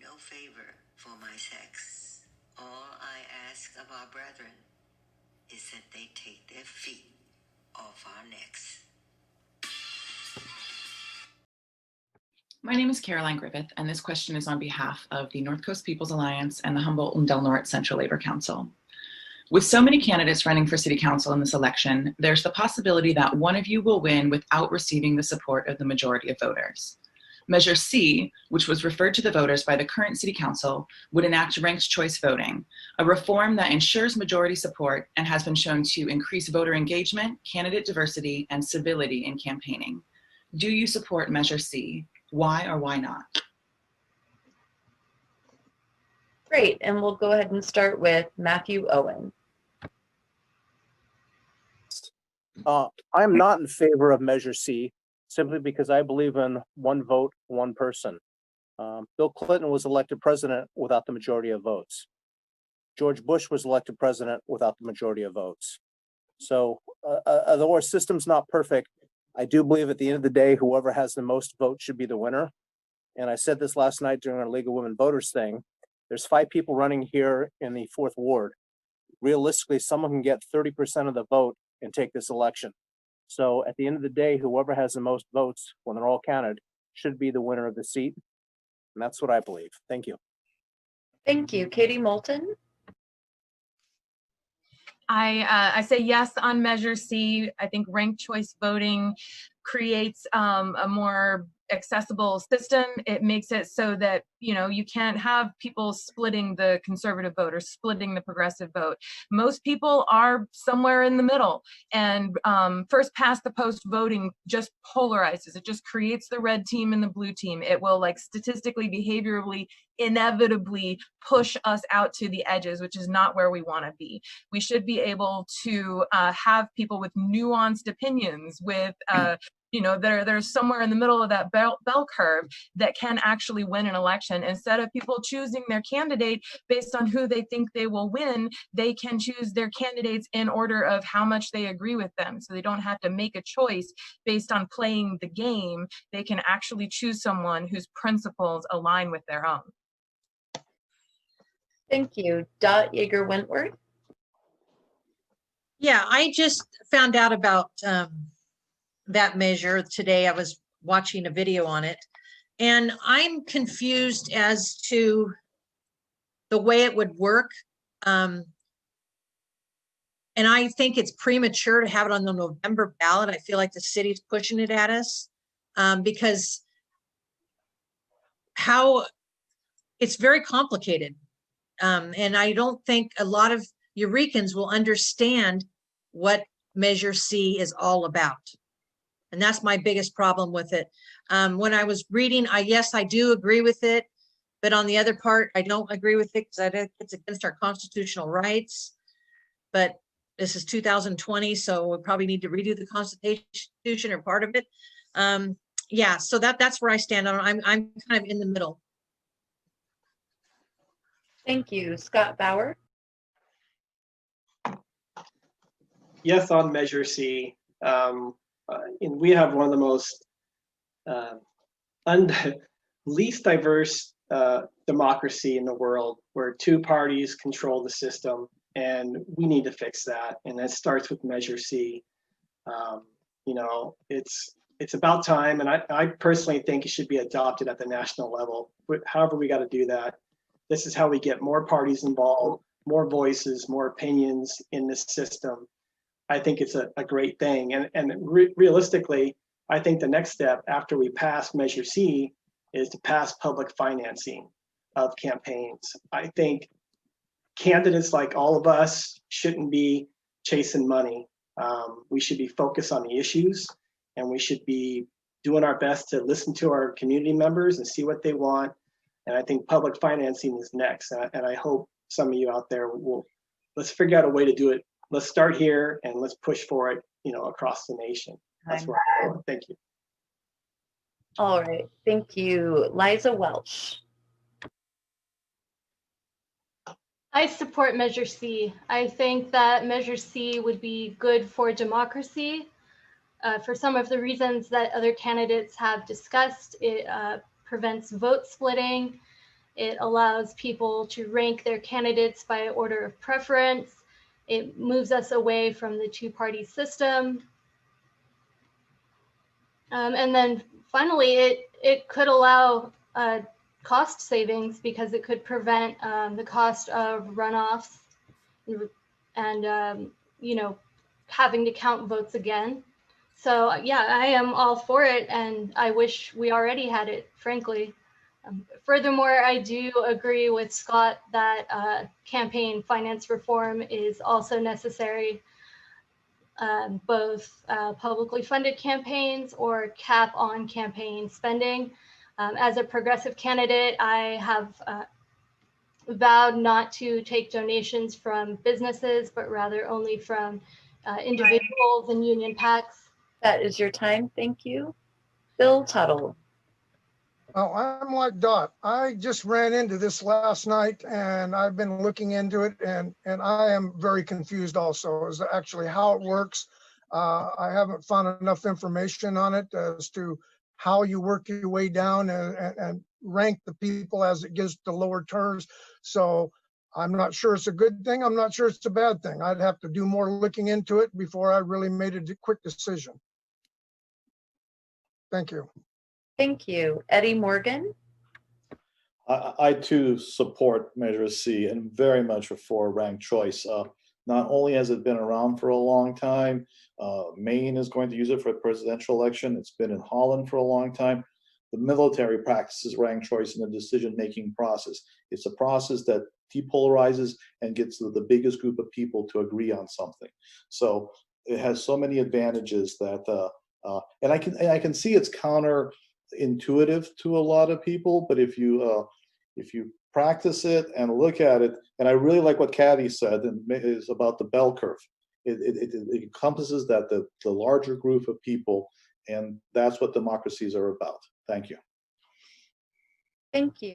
no favor for my sex. All I ask of our brethren is that they take their feet off our necks. My name is Caroline Griffith, and this question is on behalf of the North Coast People's Alliance and the Humboldt and Del Norte Central Labor Council. With so many candidates running for City Council in this election, there's the possibility that one of you will win without receiving the support of the majority of voters. Measure C, which was referred to the voters by the current City Council, would enact ranked choice voting, a reform that ensures majority support and has been shown to increase voter engagement, candidate diversity, and civility in campaigning. Do you support Measure C? Why or why not? Great, and we'll go ahead and start with Matthew Owen. I am not in favor of Measure C, simply because I believe in one vote, one person. Bill Clinton was elected president without the majority of votes. George Bush was elected president without the majority of votes. So although our system's not perfect, I do believe at the end of the day, whoever has the most votes should be the winner. And I said this last night during our League of Women Voters thing. There's 5 people running here in the 4th Ward. Realistically, someone can get 30% of the vote and take this election. So at the end of the day, whoever has the most votes, when they're all counted, should be the winner of the seat. And that's what I believe. Thank you. Thank you. Katie Moulton. I say yes on Measure C. I think ranked choice voting creates a more accessible system. It makes it so that, you can't have people splitting the conservative vote or splitting the progressive vote. Most people are somewhere in the middle, and first past the post voting just polarizes. It just creates the red team and the blue team. It will, like, statistically, behaviorally, inevitably push us out to the edges, which is not where we want to be. We should be able to have people with nuanced opinions, with that are somewhere in the middle of that bell curve that can actually win an election. Instead of people choosing their candidate based on who they think they will win, they can choose their candidates in order of how much they agree with them. So they don't have to make a choice based on playing the game. They can actually choose someone whose principles align with their own. Thank you. Dot Yeager Wentworth. Yeah, I just found out about that measure today. I was watching a video on it, and I'm confused as to the way it would work. And I think it's premature to have it on the November ballot. I feel like the city's pushing it at us because it's very complicated. And I don't think a lot of Eurekans will understand what Measure C is all about. And that's my biggest problem with it. When I was reading, yes, I do agree with it. But on the other part, I don't agree with it because I think it's against our constitutional rights. But this is 2020, so we probably need to redo the Constitution or part of it. Yeah, so that's where I stand on it. I'm kind of in the middle. Thank you. Scott Bauer. Yes on Measure C. And we have one of the most least diverse democracy in the world, where 2 parties control the system, and we need to fix that. And that starts with Measure C. It's about time, and I personally think it should be adopted at the national level. But however, we got to do that. This is how we get more parties involved, more voices, more opinions in this system. I think it's a great thing. And realistically, I think the next step after we pass Measure C is to pass public financing of campaigns. I think candidates like all of us shouldn't be chasing money. We should be focused on the issues, and we should be doing our best to listen to our community members and see what they want. And I think public financing is next. And I hope some of you out there let's figure out a way to do it. Let's start here and let's push for it, across the nation. That's where I'm going. Thank you. All right. Thank you. Liza Welch. I support Measure C. I think that Measure C would be good for democracy for some of the reasons that other candidates have discussed. It prevents vote splitting. It allows people to rank their candidates by order of preference. It moves us away from the two-party system. And then finally, it could allow cost savings because it could prevent the cost of runoffs and you know, having to count votes again. So yeah, I am all for it, and I wish we already had it, frankly. Furthermore, I do agree with Scott that campaign finance reform is also necessary. Both publicly funded campaigns or cap on campaign spending. As a progressive candidate, I have vowed not to take donations from businesses, but rather only from individuals and union PACs. That is your time. Thank you. Bill Tuttle. Oh, I'm like Dot. I just ran into this last night and I've been looking into it and I am very confused also as to actually how it works. I haven't found enough information on it as to how you work your way down and rank the people as it gets to lower terms. So I'm not sure it's a good thing. I'm not sure it's a bad thing. I'd have to do more looking into it before I really made a quick decision. Thank you. Thank you. Eddie Morgan. I too support Measure C and very much for ranked choice. Not only has it been around for a long time, Maine is going to use it for the presidential election. It's been in Holland for a long time. The military practices ranked choice in the decision-making process. It's a process that depolarizes and gets the biggest group of people to agree on something. So it has so many advantages that, and I can see it's counterintuitive to a lot of people, but if you practice it and look at it, and I really like what Caddy said, and is about the bell curve. It encompasses that the larger group of people, and that's what democracies are about. Thank you. Thank you.